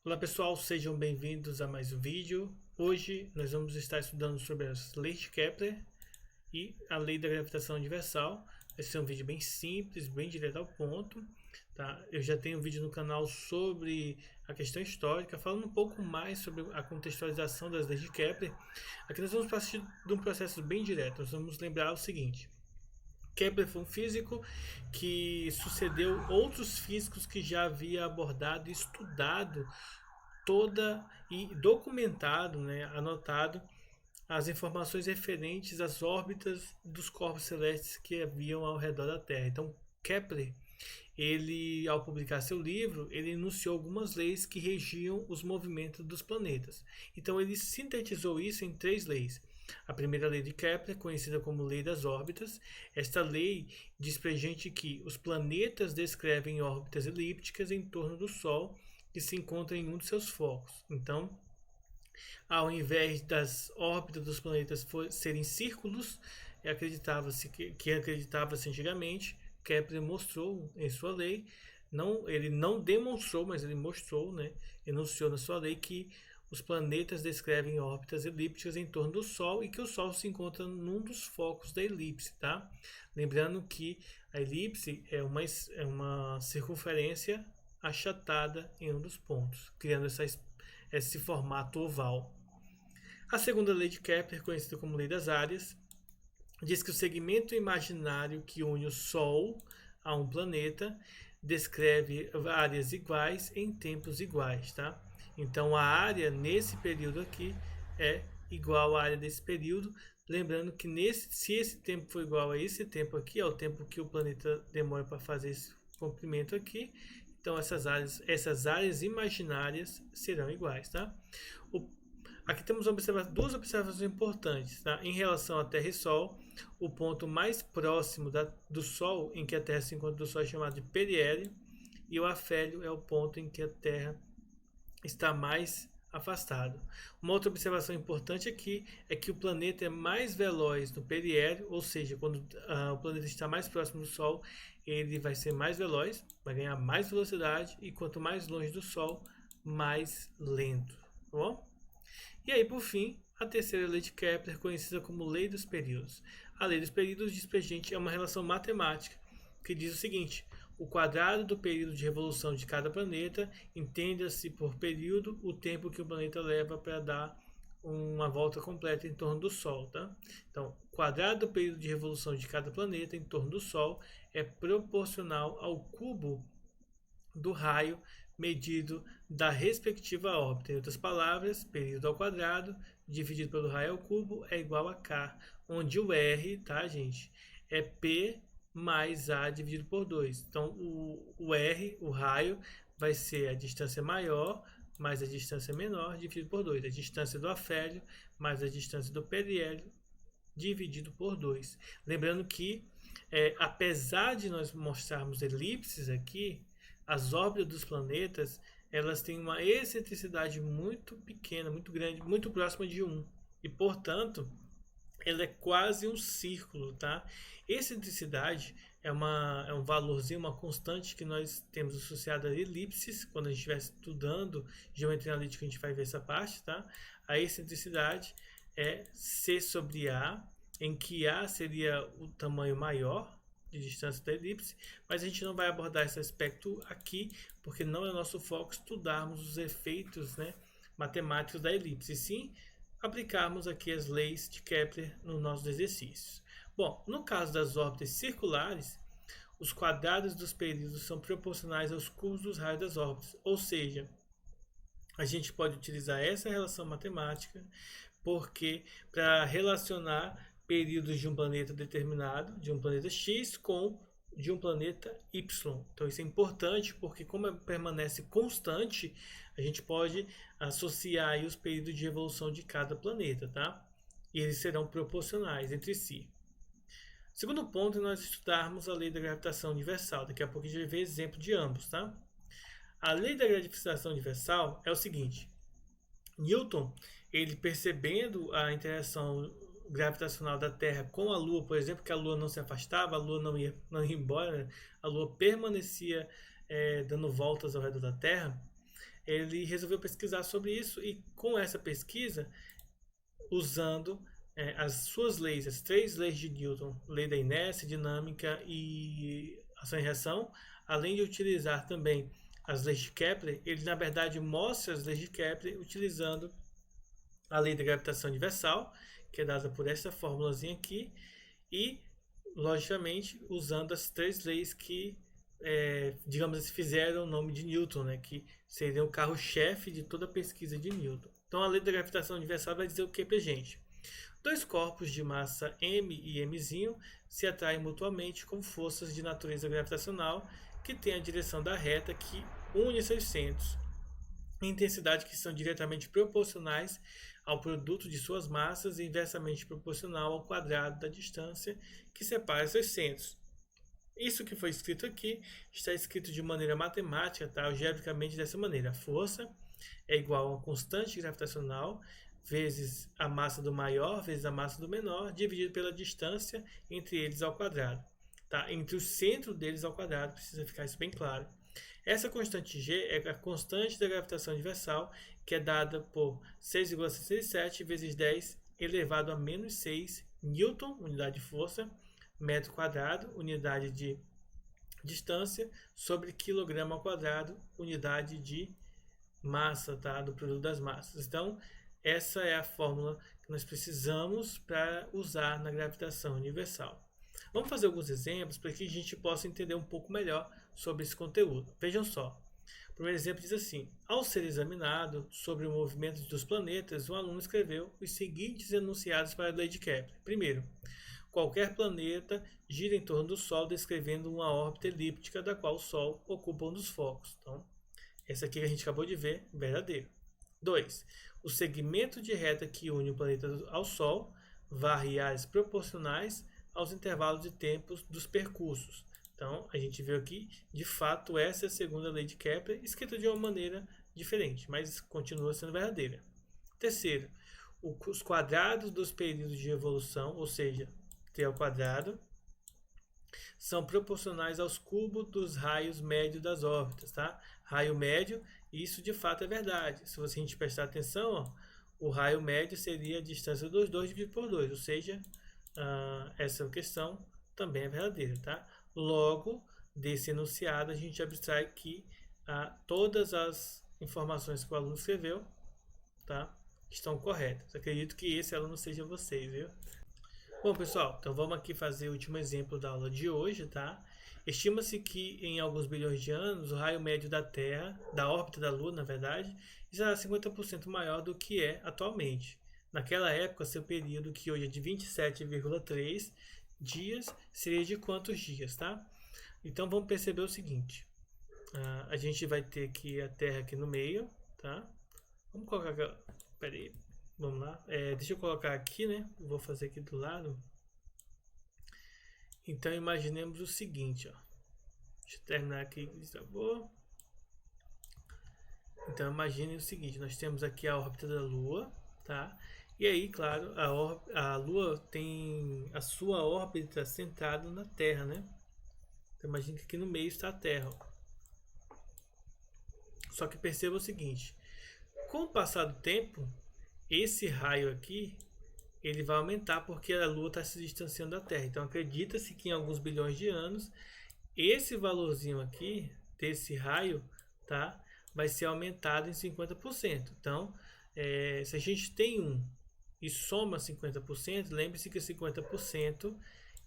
Olá pessoal, sejam bem-vindos a mais um vídeo. Hoje nós vamos estar estudando sobre as leis de Kepler e a lei da gravitação universal. Vai ser um vídeo bem simples, bem direto ao ponto. Tá? Eu já tenho um vídeo no canal sobre a questão histórica, falando um pouco mais sobre a contextualização das leis de Kepler. Aqui nós vamos partir de um processo bem direto. Nós vamos lembrar o seguinte: Kepler foi um físico que sucedeu outros físicos que já havia abordado e estudado toda e documentado, né, anotado as informações referentes às órbitas dos corpos celestes que haviam ao redor da Terra. Então, Kepler, ele, ao publicar seu livro, ele enunciou algumas leis que regiam os movimentos dos planetas. Então, ele sintetizou isso em três leis. A primeira lei de Kepler, conhecida como lei das órbitas. Esta lei diz para a gente que os planetas descrevem órbitas elípticas em torno do Sol que se encontra em um de seus focos. Então, ao invés das órbitas dos planetas serem círculos, acreditava-se que acreditava-se antigamente, Kepler mostrou em sua lei, ele não demonstrou, mas ele mostrou, né, enunciou na sua lei que os planetas descrevem órbitas elípticas em torno do Sol e que o Sol se encontra num dos focos da elipse, tá? Lembrando que a elipse é uma circunferência achatada em um dos pontos, criando esse formato oval. A segunda lei de Kepler, conhecida como lei das áreas, diz que o segmento imaginário que une o Sol a um planeta descreve áreas iguais em tempos iguais, tá? Então a área nesse período aqui é igual à área desse período, lembrando que se esse tempo for igual a esse tempo aqui, é o tempo que o planeta demora para fazer esse comprimento aqui, então essas áreas imaginárias serão iguais, tá? Aqui temos duas observações importantes, tá? Em relação à Terra e Sol, o ponto mais próximo do Sol, em que a Terra se encontra do Sol, é chamado de periélio, e o afélio é o ponto em que a Terra está mais afastado. Uma outra observação importante aqui é que o planeta é mais veloz no periélio, ou seja, quando o planeta está mais próximo do Sol, ele vai ser mais veloz, vai ganhar mais velocidade, e quanto mais longe do Sol, mais lento. Tá bom? E aí, por fim, a terceira lei de Kepler, conhecida como lei dos períodos. A lei dos períodos diz pra gente, é uma relação matemática que diz o seguinte: o quadrado do período de revolução de cada planeta, entenda-se por período o tempo que o planeta leva para dar uma volta completa em torno do Sol, tá? Então, o quadrado do período de revolução de cada planeta em torno do Sol é proporcional ao cubo do raio medido da respectiva órbita. Em outras palavras, período ao quadrado dividido pelo raio ao cubo é igual a K, onde o R, tá, gente, é P mais A dividido por 2. Então, o R, o raio, vai ser a distância maior mais a distância menor dividido por 2. A distância do afélio mais a distância do periélio dividido por 2. Lembrando que, apesar de nós mostrarmos elipses aqui, as órbitas dos planetas, elas têm uma excentricidade muito pequena, muito grande, muito próxima de 1. E, portanto, ela é quase um círculo, tá? Excentricidade é um valorzinho, uma constante que nós temos associada a elipses. Quando a gente estiver estudando geometria analítica, a gente vai ver essa parte, tá? A excentricidade é C sobre A, em que A seria o tamanho maior de distância da elipse, mas a gente não vai abordar esse aspecto aqui, porque não é nosso foco estudarmos os efeitos, né, matemáticos da elipse, e sim aplicarmos aqui as leis de Kepler nos nossos exercícios. Bom, no caso das órbitas circulares, os quadrados dos períodos são proporcionais aos cubos dos raios das órbitas, ou seja, a gente pode utilizar essa relação matemática porque para relacionar períodos de um planeta determinado, de um planeta X, com de um planeta Y. Então isso é importante porque como permanece constante, a gente pode associar aí os períodos de evolução de cada planeta, tá? E eles serão proporcionais entre si. Segundo ponto é nós estudarmos a lei da gravitação universal. Daqui a pouco a gente vai ver exemplo de ambos, tá? A lei da gravitação universal é o seguinte: Newton, ele percebendo a interação gravitacional da Terra com a Lua, por exemplo, que a Lua não se afastava, a Lua não ia embora, a Lua permanecia dando voltas ao redor da Terra, ele resolveu pesquisar sobre isso e com essa pesquisa, usando as suas leis, as 3 leis de Newton, lei da inércia, dinâmica e ação e reação, além de utilizar também as leis de Kepler, ele na verdade mostra as leis de Kepler utilizando a lei da gravitação universal, que é dada por essa formulazinha aqui, e logicamente usando as 3 leis que digamos assim, fizeram o nome de Newton, né, que seria o carro-chefe de toda a pesquisa de Newton. Então a lei da gravitação universal vai dizer o que pra gente? 2 corpos de massa m e mzinho se atraem mutuamente com forças de natureza gravitacional que têm a direção da reta que une seus centros, em intensidade que são diretamente proporcionais ao produto de suas massas e inversamente proporcional ao quadrado da distância que separa seus centros. Isso que foi escrito aqui está escrito de maneira matemática, tá? Algebricamente dessa maneira. A força é igual a uma constante gravitacional vezes a massa do maior vezes a massa do menor, dividido pela distância entre eles ao quadrado. Tá? Entre o centro deles ao quadrado, precisa ficar isso bem claro. Essa constante G é a constante da gravitação universal, que é dada por 6,67 vezes 10 elevado a menos 6 Newton, unidade de força, metro quadrado, unidade de distância, sobre quilograma ao quadrado, unidade de massa, tá? Do produto das massas. Então, essa é a fórmula que nós precisamos para usar na gravitação universal. Vamos fazer alguns exemplos para que a gente possa entender um pouco melhor sobre esse conteúdo. Vejam só. O primeiro exemplo diz assim: ao ser examinado sobre o movimento dos planetas, o aluno escreveu os seguintes enunciados para a lei de Kepler. Primeiro, qualquer planeta gira em torno do Sol, descrevendo uma órbita elíptica da qual o Sol ocupa um dos focos. Então, essa aqui que a gente acabou de ver, verdadeiro. 2. O segmento de reta que une o planeta ao Sol varre áreas proporcionais aos intervalos de tempo dos percursos. Então, a gente viu aqui, de fato, essa é a segunda lei de Kepler, escrita de uma maneira diferente, mas continua sendo verdadeira. Terceiro, os quadrados dos períodos de evolução, ou seja, t ao quadrado, são proporcionais aos cubos dos raios médios das órbitas, tá? Raio médio, isso de fato é verdade. Se a gente prestar atenção, ó, o raio médio seria a distância dos dois dividido por 2, ou seja, essa questão também é verdadeira, tá? Logo, desse enunciado, a gente abstrai que todas as informações que o aluno escreveu, tá, estão corretas. Acredito que esse aluno seja vocês, viu? Bom, pessoal, então vamos aqui fazer o último exemplo da aula de hoje, tá? Estima-se que em alguns bilhões de anos o raio médio da Terra, da órbita da Lua, na verdade, será 50% maior do que é atualmente. Naquela época, seu período, que hoje é de 27,3 dias, seria de quantos dias, tá? Então vamos perceber o seguinte: a gente vai ter aqui a Terra aqui no meio, tá? Vamos colocar, peraí, vamos lá, deixa eu colocar aqui, né? Vou fazer aqui do lado. Então imaginemos o seguinte, ó. Deixa eu terminar aqui, por favor. Então imagine o seguinte: nós temos aqui a órbita da Lua, tá? E aí, claro, a Lua tem a sua órbita centrada na Terra, né? Então imagine que aqui no meio está a Terra, ó. Só que perceba o seguinte: com o passar do tempo, esse raio aqui ele vai aumentar porque a Lua está se distanciando da Terra. Então acredita-se que em alguns bilhões de anos esse valorzinho aqui desse raio, tá, vai ser aumentado em 50%. Então, se a gente tem 1 e soma 50%, lembre-se que 50%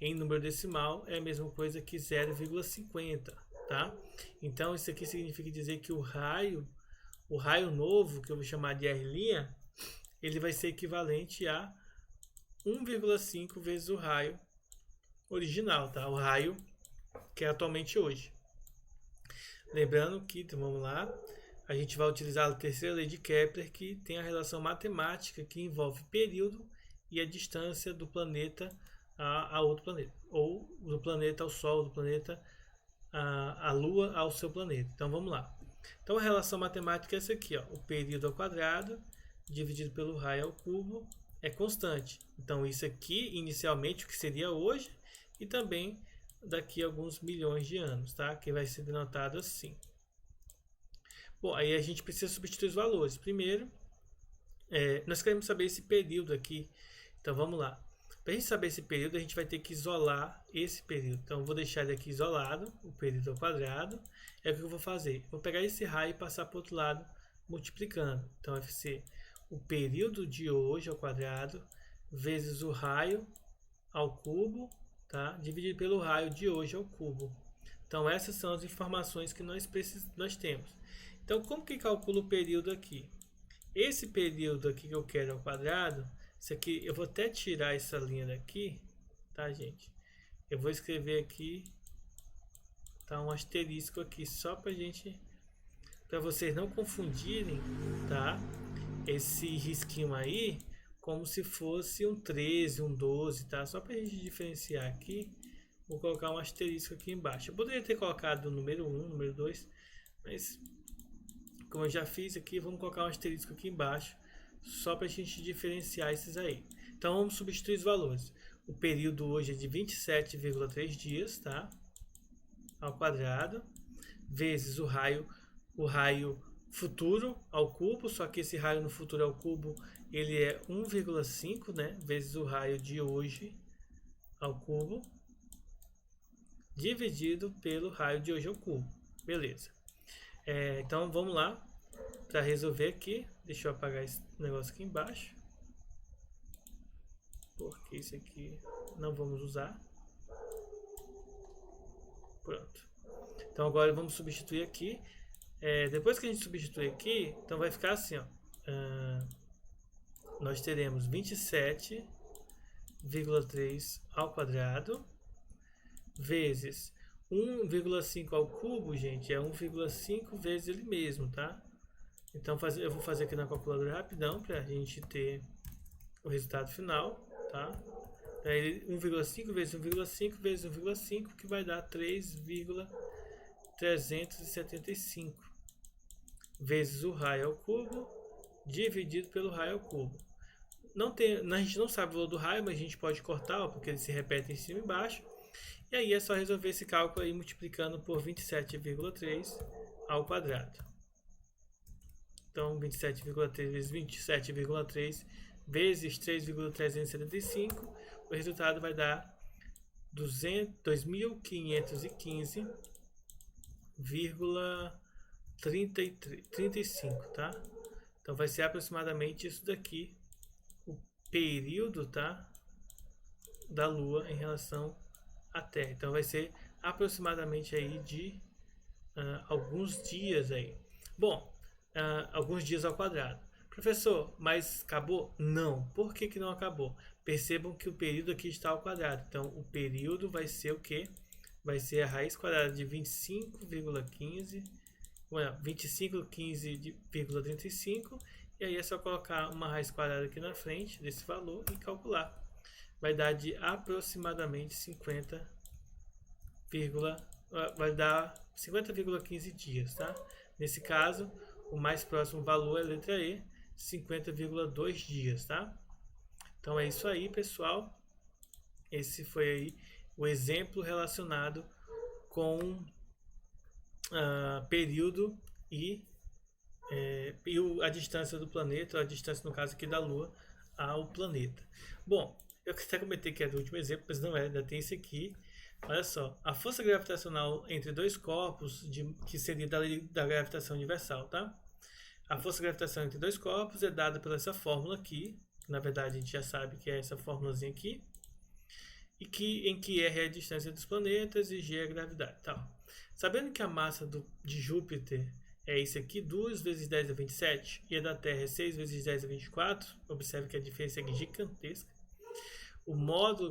em número decimal é a mesma coisa que 0,50, tá? Então isso aqui significa dizer que o raio novo, que eu vou chamar de R', ele vai ser equivalente a 1,5 vezes o raio original, tá? O raio que é atualmente hoje. Lembrando que, então vamos lá, a gente vai utilizar a terceira lei de Kepler, que tem a relação matemática que envolve período e a distância do planeta a outro planeta, ou do planeta ao Sol, do planeta a Lua ao seu planeta. Então vamos lá. Então a relação matemática é essa aqui, ó. O período ao quadrado dividido pelo raio ao cubo é constante. Então isso aqui inicialmente o que seria hoje e também daqui a alguns milhões de anos, tá? Que vai ser denotado assim. Bom, aí a gente precisa substituir os valores. Primeiro, nós queremos saber esse período aqui. Então vamos lá. Para a gente saber esse período, a gente vai ter que isolar esse período. Então eu vou deixar ele aqui isolado, o período ao quadrado. É o que eu vou fazer. Vou pegar esse raio e passar para o outro lado, multiplicando. Então vai ser o período de hoje ao quadrado vezes o raio ao cubo, tá? Dividido pelo raio de hoje ao cubo. Então essas são as informações que nós temos. Então como que calcula o período aqui? Esse período aqui que eu quero ao quadrado, isso aqui eu vou até tirar essa linha daqui, tá, gente? Eu vou escrever aqui, tá, um asterisco aqui só para vocês não confundirem, tá? Esse risquinho aí como se fosse um 13, um 12, tá? Só para a gente diferenciar aqui, vou colocar um asterisco aqui embaixo. Eu poderia ter colocado o número 1, número 2, mas como eu já fiz aqui, vamos colocar um asterisco aqui embaixo, só para a gente diferenciar esses aí. Então vamos substituir os valores. O período hoje é de 27,3 dias, tá? Ao quadrado, vezes o raio futuro ao cubo, só que esse raio no futuro ao cubo, ele é 1,5, né? Vezes o raio de hoje ao cubo, dividido pelo raio de hoje ao cubo. Beleza. Então vamos lá para resolver aqui. Deixa eu apagar esse negócio aqui embaixo, porque isso aqui não vamos usar. Pronto. Então agora vamos substituir aqui. Depois que a gente substituir aqui, então vai ficar assim, ó. Nós teremos 27,3 ao quadrado vezes 1,5 ao cubo, gente, é 1,5 vezes ele mesmo, tá? Então eu vou fazer aqui na calculadora rapidão para a gente ter o resultado final, tá? 1,5 vezes 1,5 vezes 1,5, que vai dar 3,375 vezes o raio ao cubo dividido pelo raio ao cubo. A gente não sabe o valor do raio, mas a gente pode cortar, ó, porque ele se repete em cima e embaixo. E aí é só resolver esse cálculo aí multiplicando por 27,3 ao quadrado. Então 27,3 vezes 27,3 vezes 3,375, o resultado vai dar 2.515,35, tá? Então vai ser aproximadamente isso daqui, o período, tá, da Lua em relação à Terra. Então vai ser aproximadamente aí de alguns dias aí. Bom, alguns dias ao quadrado. Professor, mas acabou? Não. Por que não acabou? Percebam que o período aqui está ao quadrado. Então o período vai ser o quê? Vai ser a raiz quadrada de 25,15, 25,15,35, e aí é só colocar uma raiz quadrada aqui na frente desse valor e calcular. Vai dar de aproximadamente 50,15 dias, tá? Nesse caso, o mais próximo valor é a letra E, 50,2 dias, tá? Então é isso aí, pessoal. Esse foi aí o exemplo relacionado com período e a distância do planeta, a distância no caso aqui da Lua ao planeta. Bom, eu até comentei que era o último exemplo, mas não é, ainda tem esse aqui. Olha só, a força gravitacional entre dois corpos, que seria da lei da gravitação universal, tá? A força gravitacional entre dois corpos é dada pela essa fórmula aqui, que na verdade a gente já sabe que é essa fórmulazinha aqui, e em que R é a distância dos planetas e G é a gravidade, tá? Sabendo que a massa de Júpiter é isso aqui, 2 vezes 10 a 27, e a da Terra é 6 vezes 10 a 24, observe que a diferença é gigantesca.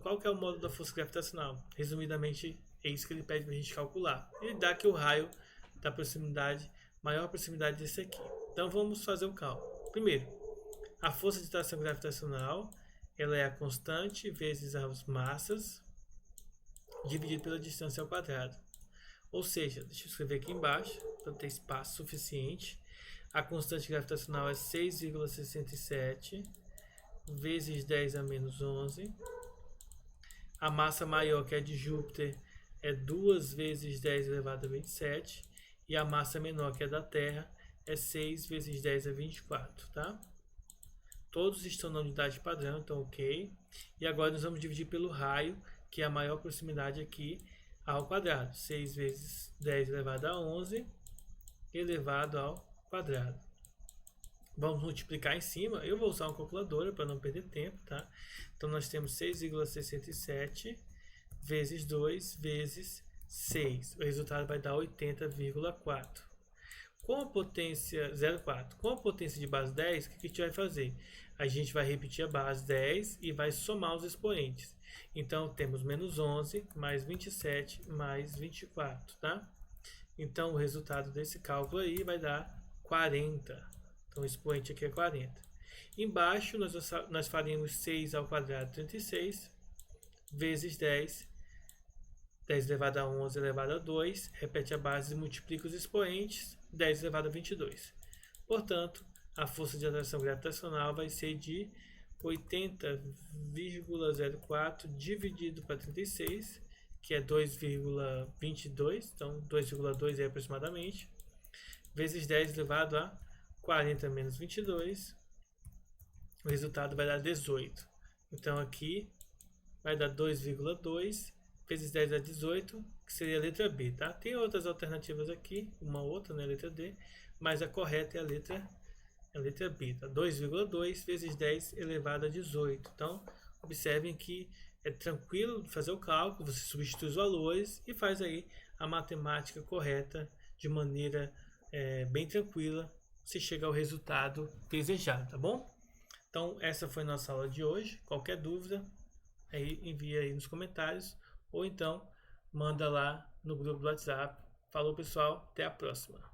Qual que é o módulo da força gravitacional? Resumidamente, é isso que ele pede para a gente calcular. Ele dá que o raio da maior proximidade desse aqui. Então vamos fazer o cálculo. Primeiro, a força de atração gravitacional, ela é a constante vezes as massas, dividido pela distância ao quadrado. Ou seja, deixa eu escrever aqui embaixo, para ter espaço suficiente. A constante gravitacional é 6,67 vezes 10 a menos 11. A massa maior, que é de Júpiter, é 2 vezes 10 elevado a 27. E a massa menor, que é da Terra, é 6 vezes 10 é 24, tá? Todos estão na unidade padrão, então ok. E agora nós vamos dividir pelo raio, que é a maior proximidade aqui ao quadrado. 6 vezes 10 elevado a 11 elevado ao quadrado. Vamos multiplicar em cima. Eu vou usar uma calculadora para não perder tempo, tá? Então nós temos 6,67 vezes 2 vezes 6. O resultado vai dar 80,4. Com a potência 0,4, com a potência de base 10, o que a gente vai fazer? A gente vai repetir a base 10 e vai somar os expoentes. Então, temos menos 11 mais 27 mais 24, tá? Então, o resultado desse cálculo aí vai dar 40. Então, o expoente aqui é 40. Embaixo, nós faremos 6 ao quadrado, 36, vezes 10. 10 elevado a 11 elevado a 2, repete a base e multiplica os expoentes, 10 elevado a 22. Portanto, a força de atração gravitacional vai ser de 80,04 dividido para 36, que é 2,22, então 2,2 é aproximadamente, vezes 10 elevado a 40 menos 22, o resultado vai dar 18. Então aqui vai dar 2,2 vezes 10 é 18, que seria a letra B, tá? Tem outras alternativas aqui, uma outra, né, a letra D, mas a correta é a letra B, tá? 2,2 vezes 10 elevado a 18. Então, observem que é tranquilo fazer o cálculo, você substitui os valores e faz aí a matemática correta de maneira bem tranquila, você chega ao resultado desejado, tá bom? Então, essa foi a nossa aula de hoje. Qualquer dúvida, aí envia aí nos comentários, ou então manda lá no grupo do WhatsApp. Falou, pessoal, até a próxima.